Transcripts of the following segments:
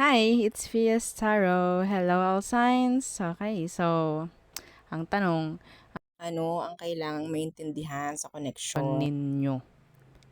Hi, it's Fias Taro. Hello, all signs. Okay, so, ang tanong, ano ang kailangang maintindihan sa connection ninyo?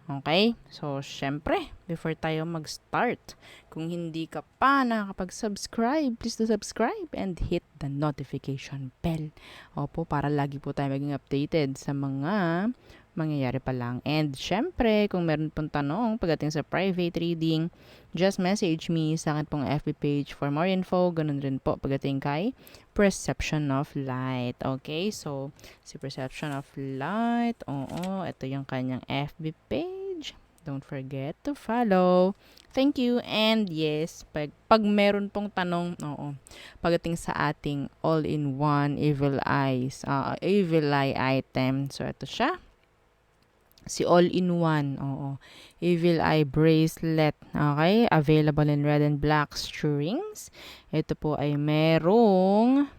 Okay, so, syempre, before tayo mag-start, kung hindi ka pa nakakapag-subscribe, please do subscribe and hit the notification bell. Opo, para lagi po tayo maging updated sa mga mangyayari pa lang. And syempre, kung meron pong tanong pagdating sa private reading, just message me sa akin pong FB page for more info. Ganun rin po pagdating kay Perception of Light. Okay, so si Perception of Light, oo, ito yung kanyang FB page. Don't forget to follow. Thank you. And yes, pag meron pong tanong, oo, pagdating sa ating all-in-one evil eye item. So, ito siya. Si all-in-one, oo. Evil Eye Bracelet, okay? Available in red and black strings. Ito po ay merong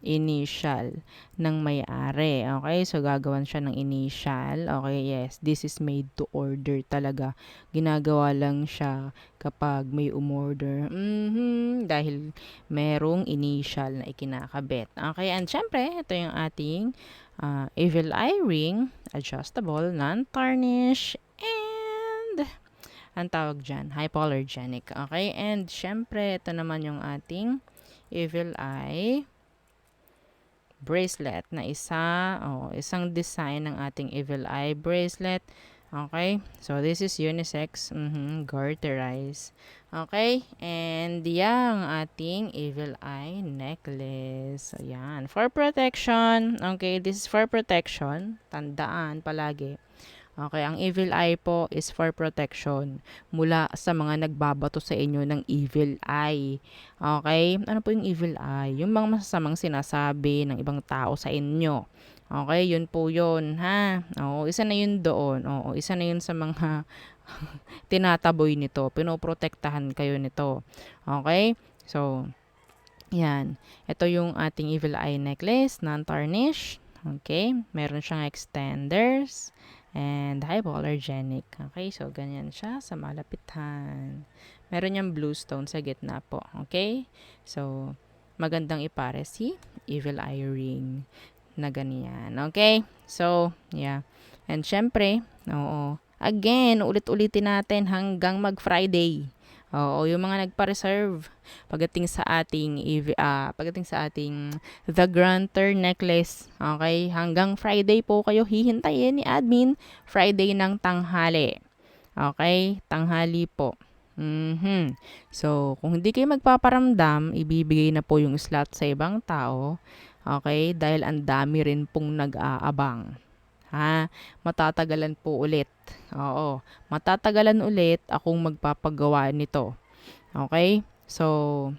initial ng may-ari. Okay? So, gagawan siya ng initial. Okay, yes. This is made to order talaga. Ginagawa lang siya kapag may umorder. Dahil merong initial na ikinakabit. Okay, and syempre, ito yung ating Evil Eye Ring. Adjustable, non-tarnish, and ang tawag dyan, hypoallergenic. Okay, and syempre, ito naman yung ating Evil Eye bracelet na isang design ng ating Evil Eye bracelet. Okay? So, this is unisex, garterized. Okay? And yung ating Evil Eye necklace. Ayan. For protection. Okay, this is for protection. Tandaan palagi. Okay, ang evil eye po is for protection mula sa mga nagbabato sa inyo ng evil eye. Okay? Ano po yung evil eye? Yung mga masasamang sinasabi ng ibang tao sa inyo. Okay, yun po yun, ha? Oo, isa na yun doon. Oo, isa na yun sa mga tinataboy nito. Pinoprotektahan kayo nito. Okay? So, yan. Ito yung ating evil eye necklace, non-tarnish. Okay? Meron siyang extenders and hypoallergenic. Okay? So, ganyan siya sa malapitan. Meron niyang blue stone sa gitna po. Okay? So, magandang ipare si evil eye ring na ganyan. Okay? So, yeah. And syempre, oo. Again, ulit-ulitin natin hanggang mag-Friday. Oo, yung mga nagpa-reserve pagdating sa ating The Granter necklace. Okay, hanggang Friday po kayo hihintayin ni admin, Friday ng tanghali. Okay, tanghali po. So, kung hindi kayo magpaparamdam, ibibigay na po yung slot sa ibang tao. Okay, dahil ang dami rin pong nag-aabang. Ha, matatagalan po ulit. Oo, matatagalan ulit akong magpapagawa nito. Okay? So,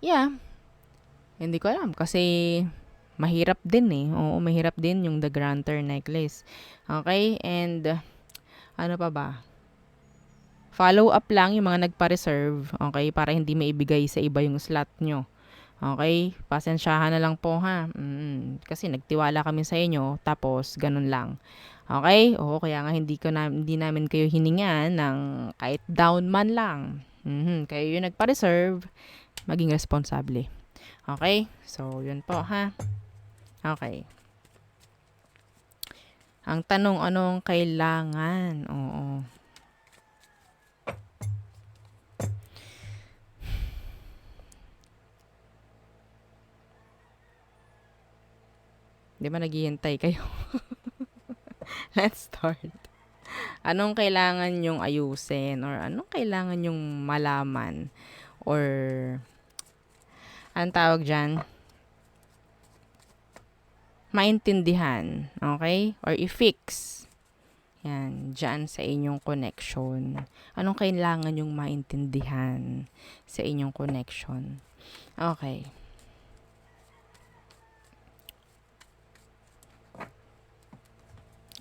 yeah, hindi ko alam kasi mahirap din eh. Oo, mahirap din yung The Granter necklace. Okay? And ano pa ba? Follow up lang yung mga nagpa-reserve, okay? Para hindi maibigay sa iba yung slot nyo. Okay? Pasensyahan na lang po ha. Kasi nagtiwala kami sa inyo, tapos ganun lang. Okay? Oo, kaya nga hindi namin kayo hiningan ng kahit down man lang. Kayo yung nagpa-reserve, maging responsable. Okay? So, yun po ha. Okay. Ang tanong, anong kailangan? Oo. Di ba naghihintay kayo? Let's start. Anong kailangan yung ayusin? Or anong kailangan yung malaman? Or, anong tawag dyan? Maintindihan. Okay? Or i-fix. Yan, dyan sa inyong connection. Anong kailangan yung maintindihan sa inyong connection? Okay.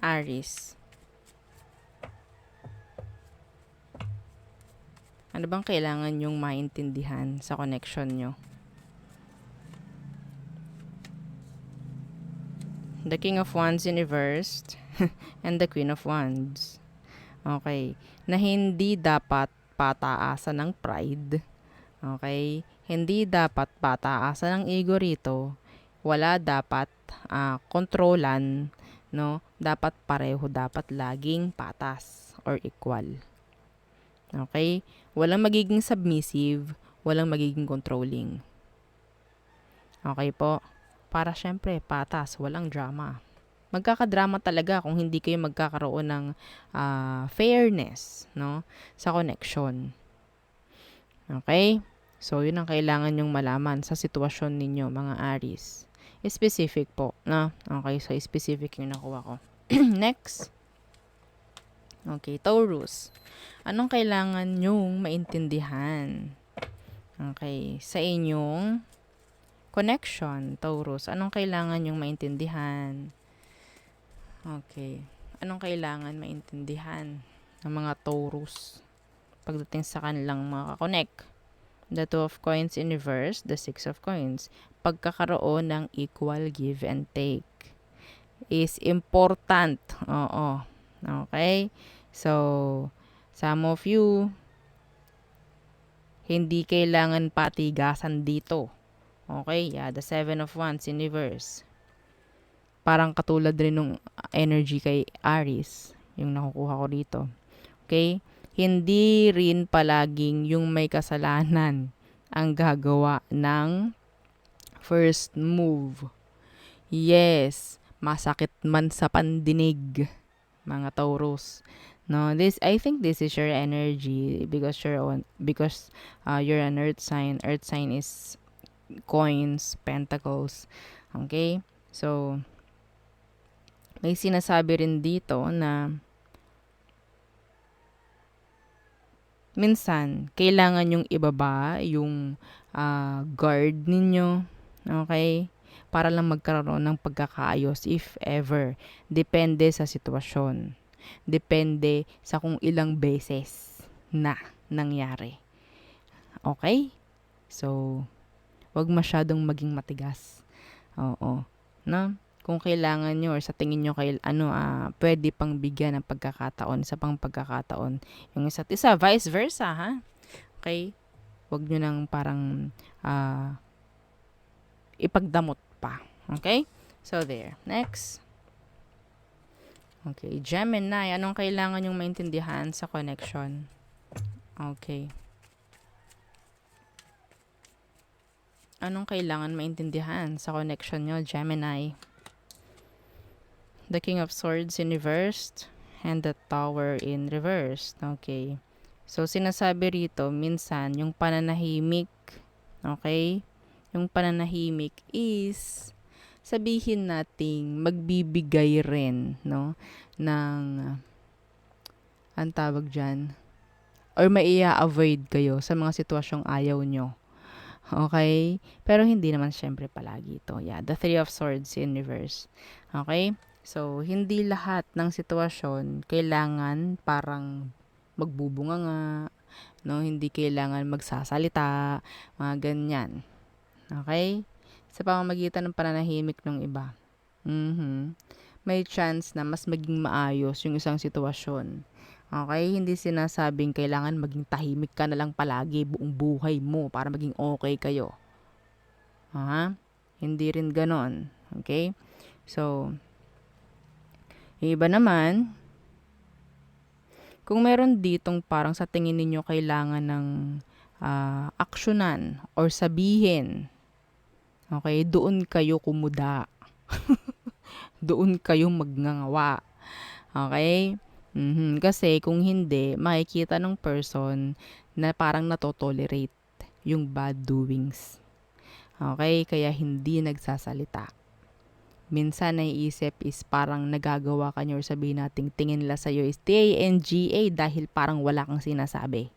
Aries. Ano bang kailangan yung maintindihan sa connection nyo? The King of Wands in reversed and the Queen of Wands. Okay. Na hindi dapat pataasan ng pride. Okay? Hindi dapat pataasan ng ego rito. Wala dapat kontrolan, no? Dapat pareho, dapat laging patas or equal. Okay? Walang magiging submissive, walang magiging controlling. Okay po? Para syempre, patas, walang drama. Magkakadrama talaga kung hindi kayo magkakaroon ng fairness, no? Sa connection. Okay? So, yun ang kailangan nyong malaman sa sitwasyon ninyo, mga Aries. Specific po, no? Okay, so specific yung nakuha ko. Next. Okay, Taurus. Anong kailangan nyong maintindihan? Okay, sa inyong connection, Taurus. Anong kailangan nyong maintindihan? Okay. Anong kailangan maintindihan ng mga Taurus pagdating sa kanilang mga connect? The Two of Coins in reverse, the Six of Coins. Pagkakaroon ng equal give and take is important. Oo. Okay? So, some of you, hindi kailangan patigasan dito. Okay? Yeah, the Seven of Wands in reverse. Parang katulad rin ng energy kay Aries, yung nakukuha ko dito. Okay? Hindi rin palaging yung may kasalanan ang gagawa ng first move. Yes, masakit man sa pandinig, mga Taurus. No, I think this is your energy because you're an earth sign. Earth sign is coins, pentacles. Okay? So, may sinasabi rin dito na minsan, kailangan yung ibaba yung guard ninyo. Okay? Para lang magkaroon ng pagkakaayos if ever. Depende sa sitwasyon. Depende sa kung ilang beses na nangyari. Okay? So, wag masyadong maging matigas. Oo. No? Kung kailangan nyo or sa tingin nyo pwede pang bigyan ng pagkakataon, isa pang pagkakataon yung isa't isa, vice versa, ha? Okay? Wag nyo nang parang ipagdamot pa. Okay? So, there. Next. Okay. Gemini, anong kailangan yung maintindihan sa connection? Okay. Anong kailangan maintindihan sa connection nyo, Gemini? The King of Swords in reversed and the Tower in reversed. Okay. So, sinasabi rito, minsan, yung pananahimik, okay? Yung pananahimik is, sabihin nating magbibigay rin, no? Ng, ang tawag dyan, or maia-avoid kayo sa mga sitwasyong ayaw nyo. Okay? Pero hindi naman syempre palagi ito. Yeah, the Three of Swords in reverse. Okay? So, hindi lahat ng sitwasyon kailangan parang magbubunga nga, no? Hindi kailangan magsasalita, mga ganyan. Okay? Sa pamamagitan ng pananahimik ng iba. May chance na mas maging maayos yung isang sitwasyon. Okay? Hindi sinasabing kailangan maging tahimik ka na lang palagi buong buhay mo para maging okay kayo. Hindi rin ganon. Okay? So, yung iba naman, kung meron ditong parang sa tingin ninyo kailangan ng aksyonan or sabihin, okay, doon kayo kumuda. Doon kayo magngangawa. Okay? Kasi kung hindi, makikita ng person na parang natotolerate yung bad doings. Okay? Kaya hindi nagsasalita. Minsan naiisip is parang nagagawa ka niyo or sabihin nating tingin nila sa'yo is TANGA dahil parang wala kang sinasabi.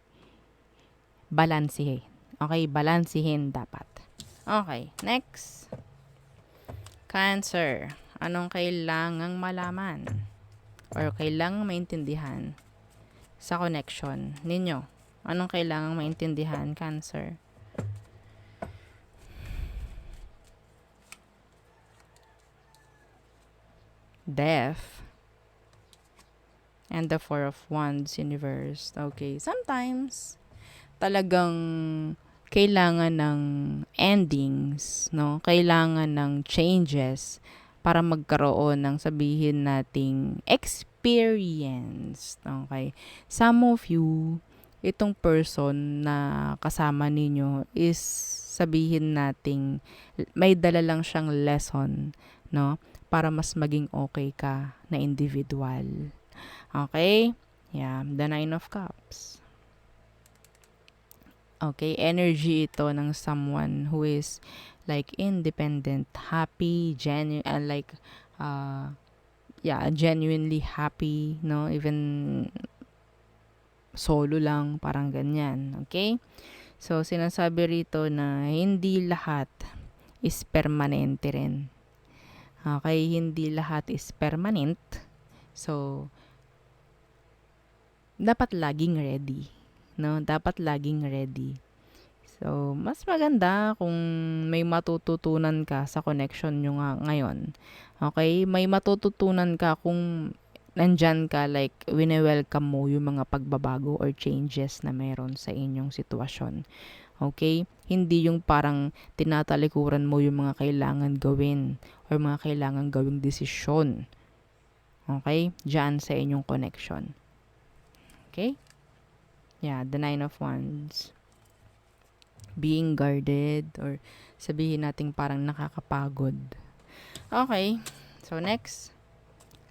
Balansihin. Okay? Balansihin dapat. Okay. Next. Cancer. Anong kailangang malaman or kailangang maintindihan sa connection ninyo? Anong kailangang maintindihan, Cancer? Death. And the Four of Wands universe. Okay, sometimes talagang kailangan ng endings, no? Kailangan ng changes para magkaroon ng sabihin nating experience. Okay? Some of you, itong person na kasama ninyo is sabihin nating may dala lang siyang lesson, no? Para mas maging okay ka na individual. Okay? Yeah, the Nine of Cups. Okay, energy ito ng someone who is like independent, happy, genuinely happy, no? Even solo lang, parang ganyan. Okay? So, sinasabi rito na hindi lahat is permanente rin. Okay? Hindi lahat is permanent. So, dapat laging ready. No? Dapat laging ready. So, mas maganda kung may matututunan ka sa connection nyo ngayon. Okay? May matututunan ka kung nandyan ka, like, wini-welcome mo yung mga pagbabago or changes na meron sa inyong sitwasyon. Okay? Hindi yung parang tinatalikuran mo yung mga kailangan gawin or mga kailangan gawing desisyon. Okay? Diyan sa inyong connection. Okay? Yeah, the Nine of Wands. Being guarded or sabihin nating parang nakakapagod. Okay. So, next.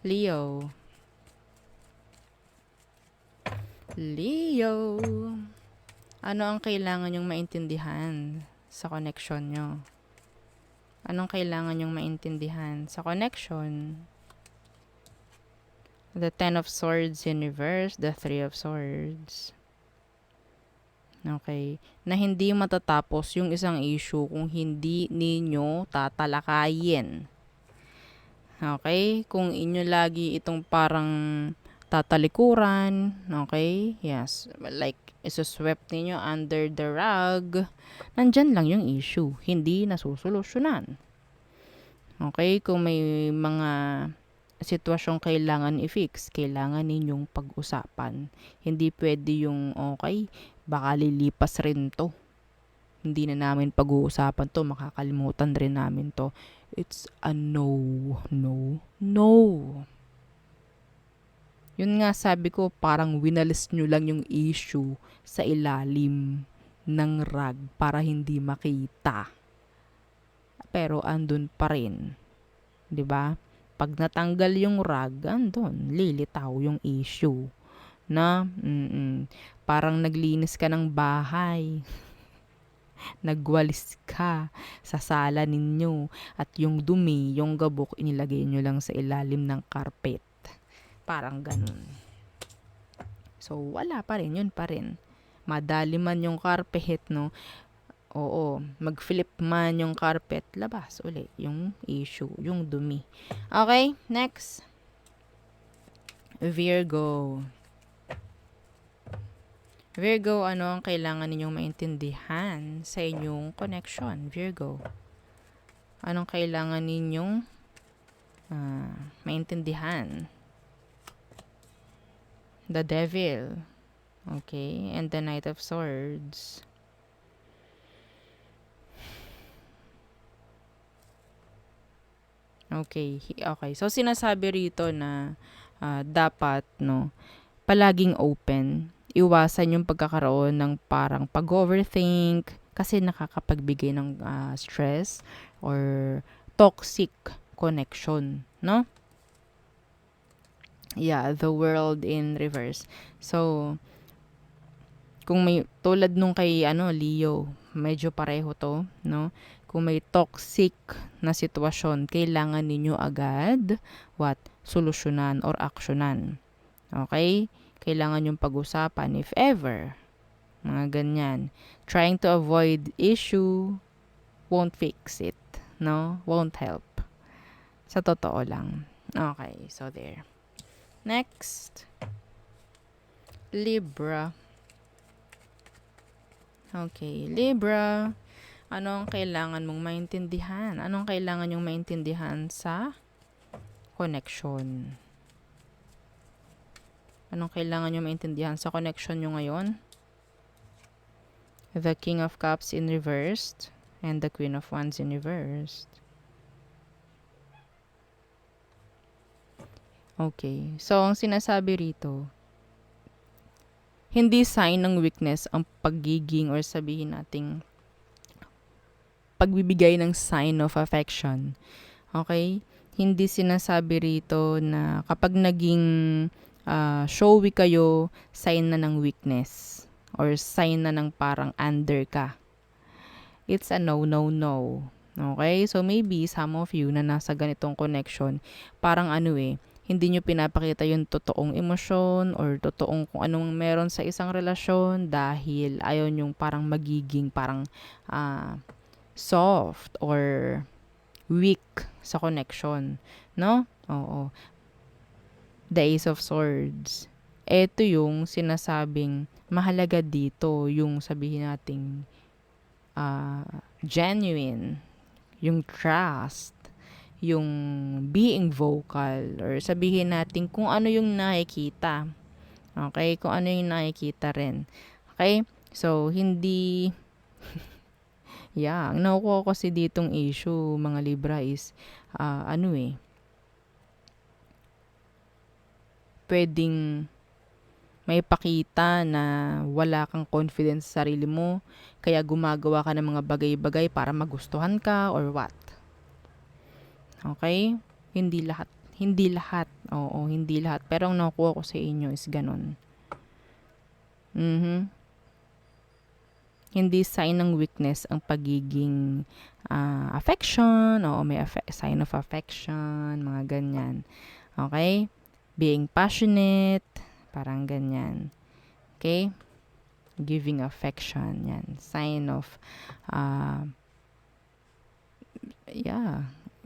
Leo. Leo. Ano ang kailangan nyong maintindihan sa connection nyo? Anong kailangan nyong maintindihan sa connection? The Ten of Swords in reverse, the Three of Swords. Okay. Na hindi matatapos yung isang issue kung hindi ninyo tatalakayin. Okay? Kung inyo lagi itong parang tatalikuran, okay? Yes. Like, isuswep ninyo under the rug, nandyan lang yung issue. Hindi nasusolusyonan. Okay? Kung may mga sitwasyong kailangan i-fix, kailangan ninyong pag-usapan. Hindi pwede yung, okay, baka lilipas rin to. Hindi na namin pag-uusapan to, makakalimutan rin namin to. It's a no. Yun nga sabi ko, parang winalis nyo lang yung issue sa ilalim ng rug para hindi makita. Pero andun pa rin. 'Di ba? Pag natanggal yung rug, andun, lilitaw yung issue. Na, parang naglinis ka ng bahay. Nagwalis ka sa sala ninyo at yung dumi, yung gabok, inilagay nyo lang sa ilalim ng carpet. Parang ganun. So, wala pa rin, yun pa rin. Madali man yung carpet, no? Oo, mag-flip man yung carpet, labas uli yung issue, yung dumi. Okay, next. Virgo. Virgo, ano ang kailangan ninyong maintindihan sa inyong connection? Virgo. Anong kailangan ninyong maintindihan? The Devil. Okay, and the Knight of Swords. Okay. So, sinasabi rito na dapat, no, palaging open. Iwasan yung pagkakaroon ng parang pag-overthink kasi nakakapagbigay ng stress or toxic connection, no? Yeah, the World in reverse. So, kung may, tulad nung kay Leo, medyo pareho to, no? Kung may toxic na sitwasyon, kailangan ninyo agad solusyonan or aksyonan. Okay? Kailangan yung pag-usapan if ever. Mga ganyan. Trying to avoid issue won't fix it. No? Won't help. Sa totoo lang. Okay, so there. Next. Libra. Okay, Libra. Ano ang kailangan mong maintindihan? Anong kailangan yung maintindihan sa connection? Anong kailangan nyo maintindihan sa connection nyo ngayon? The King of Cups in reversed and the Queen of Wands in reversed. Okay. So, ang sinasabi rito, hindi sign ng weakness ang pagiging or sabihin nating pagbibigay ng sign of affection. Okay? Hindi sinasabi rito na kapag naging showy kayo, sign na ng weakness or sign na ng parang under ka. It's a no, no, no. Okay? So, maybe some of you na nasa ganitong connection, parang hindi nyo pinapakita yung totoong emosyon or totoong kung anong meron sa isang relasyon dahil ayaw nyong parang magiging parang soft or weak sa connection. No? Oo. The Ace of Swords. Ito yung sinasabing mahalaga dito, yung sabihin nating genuine, yung trust, yung being vocal, or sabihin natin kung ano yung nakikita. Okay? Kung ano yung nakikita rin. Okay? So, hindi ang nakukuha ko kasi ditong issue, mga Libra, is pwedeng may pakita na wala kang confidence sa sarili mo, kaya gumagawa ka ng mga bagay-bagay para magustuhan ka or what. Okay? Hindi lahat. Oo, hindi lahat. Pero ang nakuha ko sa inyo is ganun. Hindi sign ng weakness ang pagiging affection. Oo, may sign of affection, mga ganyan. Okay? Being passionate, parang ganyan. Okay? Giving affection, yan. Sign of,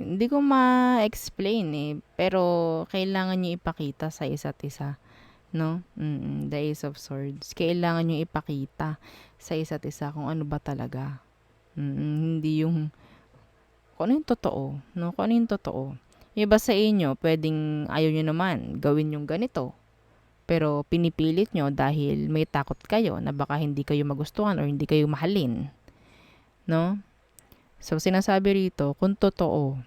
hindi ko ma-explain pero kailangan nyo ipakita sa isa't isa. No? The Ace of Swords. Kailangan nyo ipakita sa isa't isa kung ano ba talaga. Hindi yung kung ano yung totoo. No? Kung ano yung totoo. Yung iba sa inyo, pwedeng ayaw nyo naman gawin yung ganito. Pero pinipilit nyo dahil may takot kayo na baka hindi kayo magustuhan or hindi kayo mahalin. No? So, sinasabi rito, kung totoo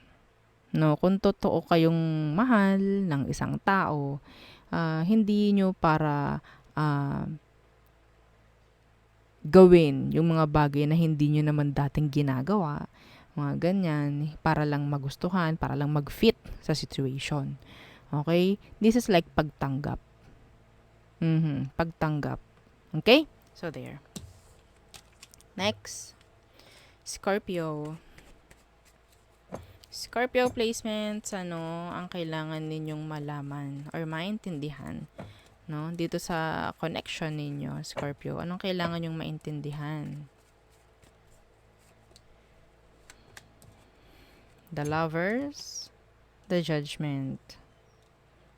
kayong mahal ng isang tao, hindi nyo para gawin yung mga bagay na hindi nyo naman dating ginagawa, mga ganyan, para lang magustuhan, para lang mag-fit sa situation. Okay? This is like pagtanggap. Pagtanggap. Okay? So, there. Next. Scorpio. Scorpio placements, ang kailangan ninyong malaman or maintindihan, no? Dito sa connection ninyo, Scorpio, anong kailangan nyong maintindihan? The Lovers, the Judgment.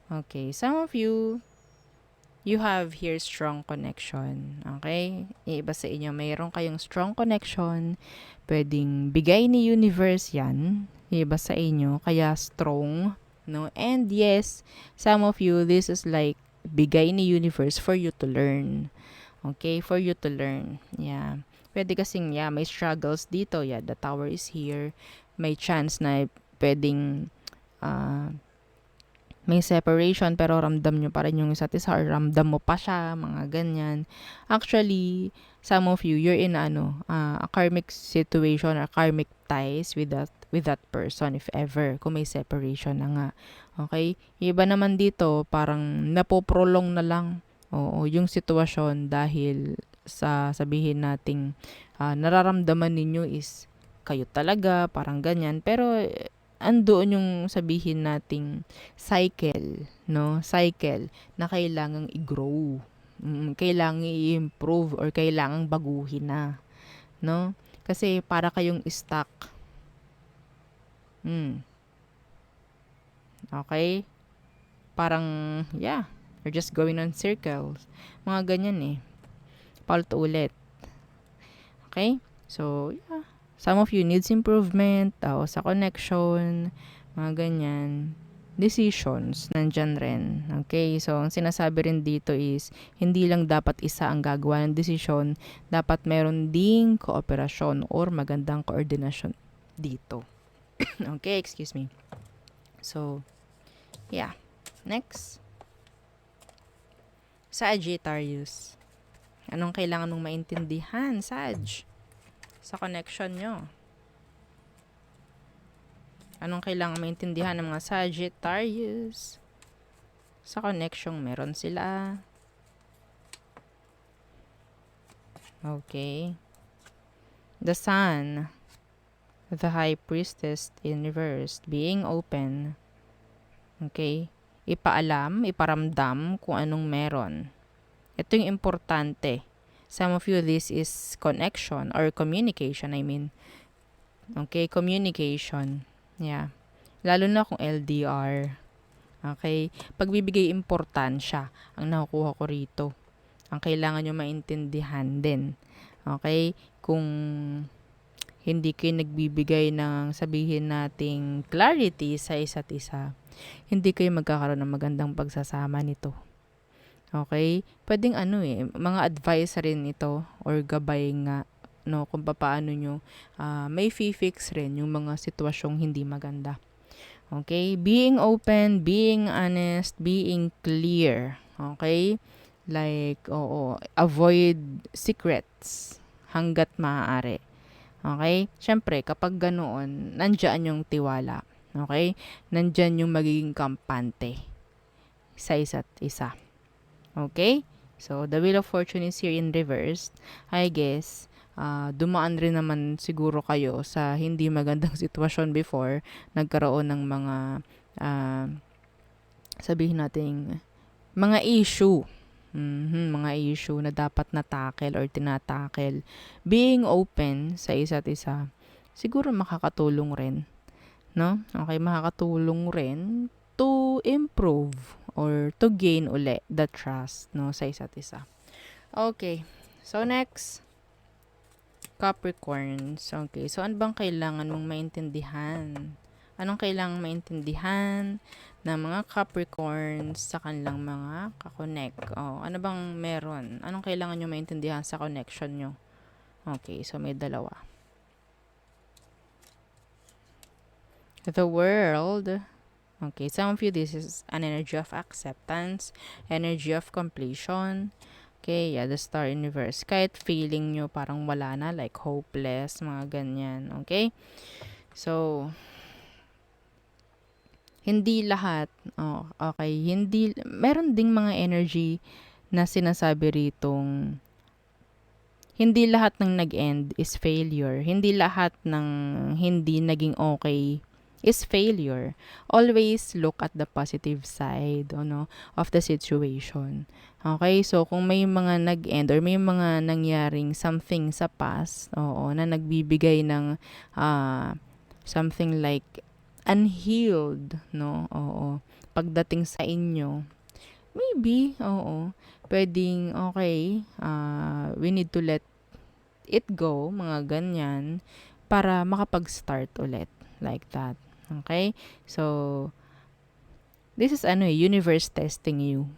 Okay, some of you have here strong connection. Okay? Iba sa inyo, mayroon kayong strong connection. Pwedeng bigay ni universe yan. Iba sa inyo, kaya strong. No? And yes, some of you, this is like bigay ni universe for you to learn. Okay? For you to learn. Yeah. Pwede kasing, may struggles dito. Yeah, the Tower is here. May chance na pwedeng may separation pero ramdam nyo pa rin yung isa't isa or ramdam mo pa siya, mga ganyan. Actually, some of you, you're in a karmic situation or karmic ties with that person if ever, kung may separation na nga. Okay? Iba naman dito, parang napoprolong na lang yung sitwasyon dahil sa sabihin nating nararamdaman ninyo is kayo talaga, parang ganyan. Pero andoon yung sabihin nating cycle, no? Cycle na kailangang i-grow. Kailangang i-improve or kailangang baguhin na, no? Kasi para kayong stuck. Okay? Parang, you're just going on circles. Mga ganyan paulit-ulit. Okay? So, some of you needs improvement sa connection, mga ganyan. decisions, nandyan rin. Okay, so ang sinasabi rin dito is, hindi lang dapat isa ang gagawa ng desisyon, dapat meron ding kooperasyon or magandang koordinasyon dito. Okay, excuse me. So, yeah. Next. Sagittarius. Anong kailangan mong maintindihan, Sag? Sa connection nyo. Anong kailangan maintindihan ng mga Sagittarius? Sa connection, meron sila. Okay. The Sun. The High Priestess in reverse. Being open. Okay. Ipaalam, iparamdam kung anong meron. Ito yung importante. Some of you, this is connection or communication, I mean. Okay, communication. Yeah. Lalo na kung LDR. Okay. Pagbibigay importansya ang nakukuha ko rito. Ang kailangan nyo maintindihan din. Okay. Kung hindi kayo nagbibigay ng sabihin nating clarity sa isa't isa, hindi kayo magkakaroon ng magandang pagsasama nito. Okay? Pwedeng mga advice rin ito or gabay nga, no, kung paano nyo may fix rin yung mga sitwasyong hindi maganda. Okay? Being open, being honest, being clear. Okay? Like, avoid secrets hanggat maaari. Okay? Siyempre, kapag ganoon, nandyan yung tiwala. Okay? Nandyan yung magiging kampante sa isa't isa. Okay? So, the Wheel of Fortune is here in reverse. I guess, dumaan rin naman siguro kayo sa hindi magandang sitwasyon before. Nagkaroon ng mga, sabihin natin, mga issue. Mga issue na dapat natakel or tinatakel. Being open sa isa't isa, siguro makakatulong rin. No? Okay, makakatulong rin to improve or to gain uli the trust, no, sa isa't isa. Okay. So, next. Capricorns. Okay. So, ano bang kailangan mong maintindihan? Anong kailangan maintindihan ng mga Capricorns sa kanilang mga kakonect? Ano bang meron? Anong kailangan nyo maintindihan sa connection nyo? Okay. So, may dalawa. The World. Okay, some of you, this is an energy of acceptance, energy of completion. Okay, yeah, the Star Universe. Kahit feeling nyo parang wala na, like hopeless, mga ganyan. Okay? So, hindi lahat, okay, meron ding mga energy na sinasabi ritong, hindi lahat ng nag-end is failure. Hindi lahat ng hindi naging okay is failure. Always look at the positive side, of the situation. Okay, so kung may mga nag-end or may mga nangyaring something sa past, na nagbibigay ng something like unhealed, no? Pagdating sa inyo, maybe, pwedeng okay, we need to let it go, mga ganyan, para makapag-start ulit, like that. Okay? So, this is universe testing you.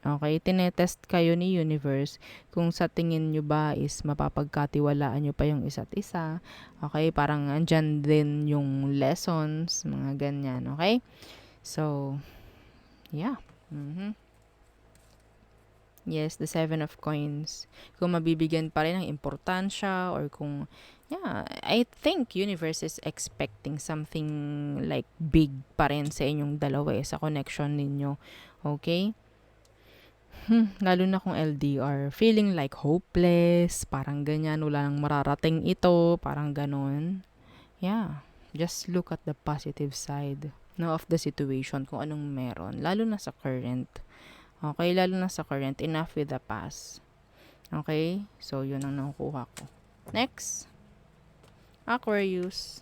Okay? Tinetest kayo ni universe kung sa tingin nyo ba is mapapagkatiwalaan nyo pa yung isa't isa. Okay? Parang andyan din yung lessons, mga ganyan. Okay? So, yeah. Yes, the 7 of coins. Kung mabibigyan pa rin ng importansya or kung, I think universe is expecting something like big pa rin sa inyong dalawa sa connection ninyo. Okay? Lalo na kung LDR. Feeling like hopeless, parang ganyan, wala nang mararating ito, parang ganon. Yeah. Just look at the positive side, of the situation, kung anong meron. Lalo na sa current. Okay, lalo na sa current, enough with the past. Okay? So, yun ang nakukuha ko. Next. Aquarius.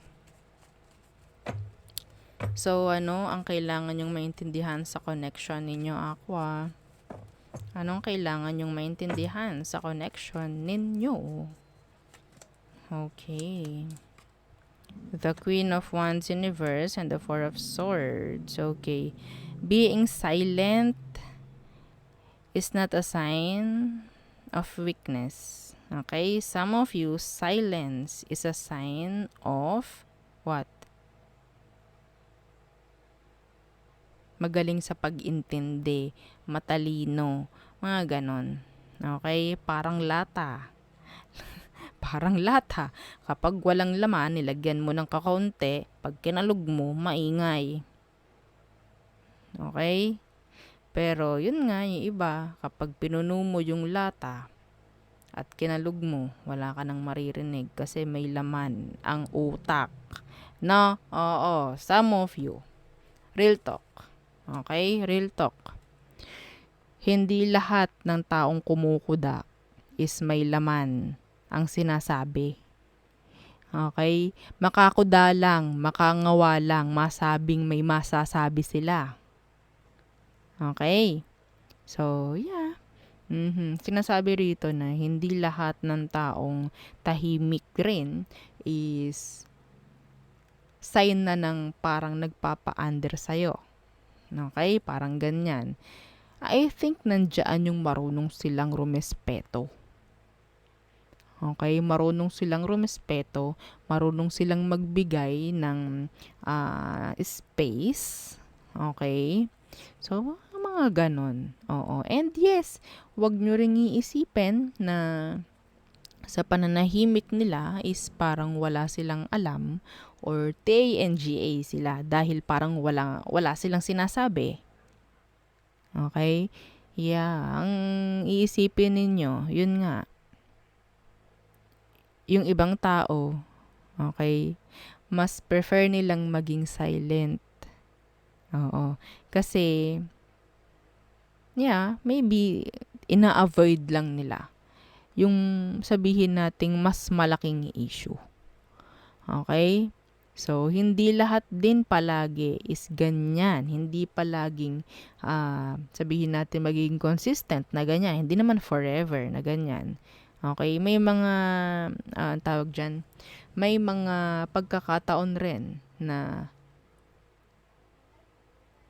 So, ang kailangan yung maintindihan sa connection ninyo, Aqua? Anong kailangan yung maintindihan sa connection ninyo? Okay. The Queen of Wands in reverse and the Four of Swords. Okay. Being silent is not a sign of weakness. Okay? Some of you, silence is a sign of what? Magaling sa pag-intindi, matalino, mga ganon. Okay? Parang lata. Parang lata. Kapag walang laman, nilagyan mo ng kakaunti, pag kinalog mo, maingay. Okay? Pero yun nga, yung iba, kapag pinuno mo yung lata at kinalog mo, wala ka nang maririnig kasi may laman ang utak. No? Oo, some of you. Real talk. Okay? Real talk. Hindi lahat ng taong kumukuda is may laman ang sinasabi. Okay? Makakuda lang, makangawa lang, masabing may masasabi sila. Okay? So, yeah. Sinasabi rito na hindi lahat ng taong tahimik rin is sign na ng parang nagpapa-under sa'yo. Okay? Parang ganyan. I think nandiyan yung marunong silang rumespeto. Okay? Marunong silang rumespeto, marunong silang magbigay ng space. Okay? So, mga ganon. Oo. And yes, wag nyo ring iisipin na sa pananahimik nila is parang wala silang alam or TNGA sila dahil parang wala silang sinasabi. Okay? Yeah, ang iisipin ninyo, yun nga, yung ibang tao, okay, mas prefer nilang maging silent. Oo. Kasi, yeah, maybe ina-avoid lang nila yung sabihin nating mas malaking issue. Okay? So, hindi lahat din palagi is ganyan. Hindi palaging sabihin natin magiging consistent na ganyan. Hindi naman forever na ganyan. Okay? May mga, tawag dyan, may mga pagkakataon rin na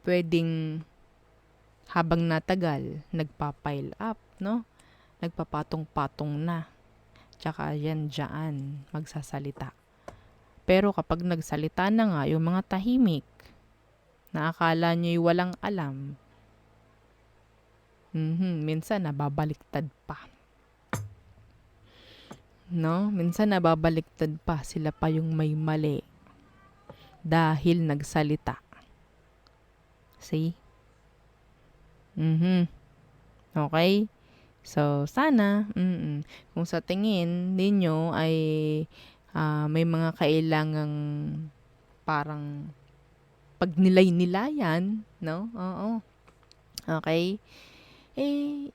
pwedeng habang natagal, nagpa-pile up, no? Nagpapatong-patong na. Tsaka yan dyan, magsasalita. Pero kapag nagsalita na nga, yung mga tahimik, na akala nyo'y walang alam, minsan nababaliktad pa. No? Minsan nababaliktad pa, sila pa yung may mali dahil nagsalita. See? Okay? So, sana, kung sa tingin ninyo ay may mga kailangang parang pagnilay-nilayan, no? Oo. Okay? Eh,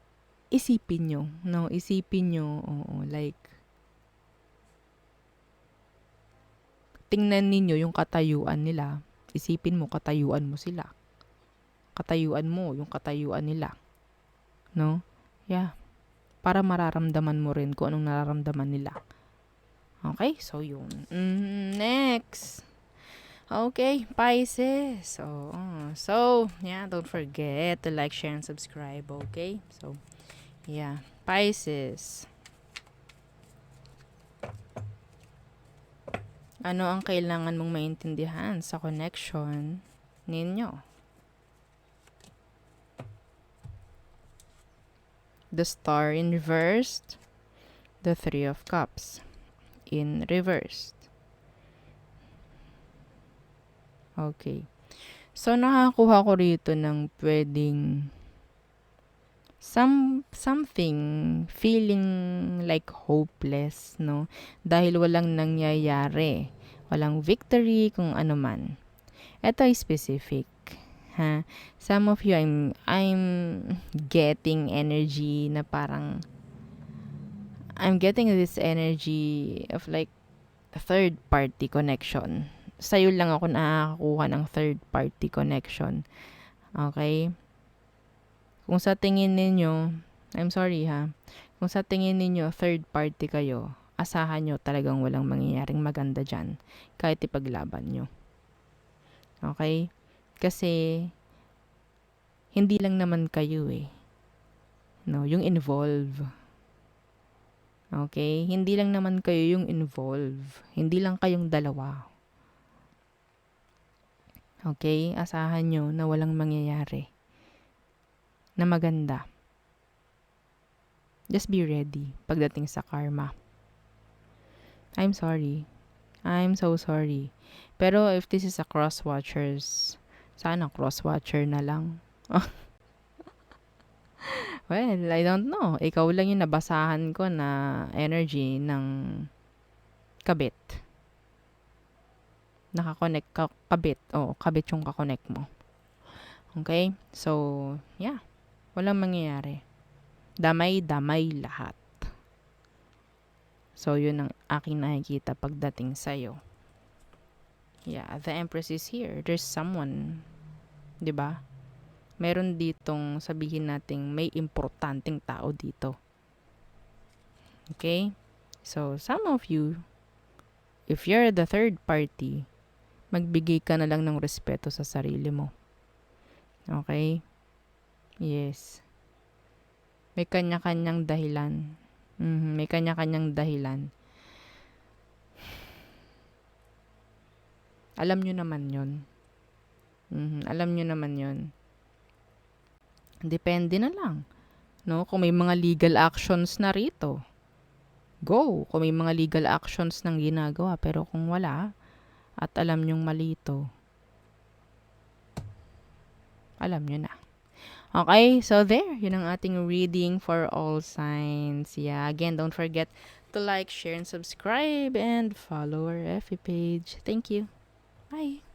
isipin nyo, no? Isipin nyo, like, tingnan ninyo yung katayuan nila. Isipin mo, katayuan mo sila. Katayuan mo, yung katayuan nila. No? Yeah. Para mararamdaman mo rin kung anong nararamdaman nila. Okay? So, yun. Next. Okay, Pisces. So, yeah, don't forget to like, share, and subscribe. Okay? So, yeah. Pisces. Ano ang kailangan mong maintindihan sa connection ninyo? The Star in reversed. The Three of Cups in reversed. Okay. So, nakakuha ko rito ng pwedeng something feeling like hopeless, no? Dahil walang nangyayari. Walang victory, kung ano man. Ito ay specific. Ha? Some of you, I'm getting energy na parang I'm getting this energy of like a third party connection. Sa'yo lang ako nakakakuha ng third party connection. Okay? Kung sa tingin ninyo, I'm sorry ha, kung sa tingin ninyo third party kayo, asahan nyo talagang walang mangyayaring maganda dyan kahit ipaglaban nyo. Okay? Kasi, hindi lang naman kayo no, yung involve. Okay? Hindi lang naman kayo yung involve. Hindi lang kayong dalawa. Okay? Asahan nyo na walang mangyayari na maganda. Just be ready pagdating sa karma. I'm sorry. I'm so sorry. Pero if this is a cross-watchers, sana cross-watcher na lang. Well, I don't know. Ikaw lang yung nabasahan ko na energy ng kabit. Nakakonect ka, kabit. Kabit yung kakonect mo. Okay? So, yeah. Walang mangyayari. Damay-damay lahat. So, yun ang aking nakikita pagdating sa'yo. Yeah, the Empress is here. There's someone, 'di ba? Meron ditong sabihin nating may importanteng tao dito. Okay? So, some of you, if you're the third party, magbigay ka na lang ng respeto sa sarili mo. Okay? Yes. May kanya-kanyang dahilan. May kanya-kanyang dahilan. Alam nyo naman yun. Alam nyo naman yun. Depende na lang. No? Kung may mga legal actions na rito, go. Kung may mga legal actions nang ginagawa. Pero kung wala, at alam nyong mali ito, alam nyo na. Okay, so there. Yun ang ating reading for all signs. Yeah, again, don't forget to like, share, and subscribe, and follow our FB page. Thank you. Bye.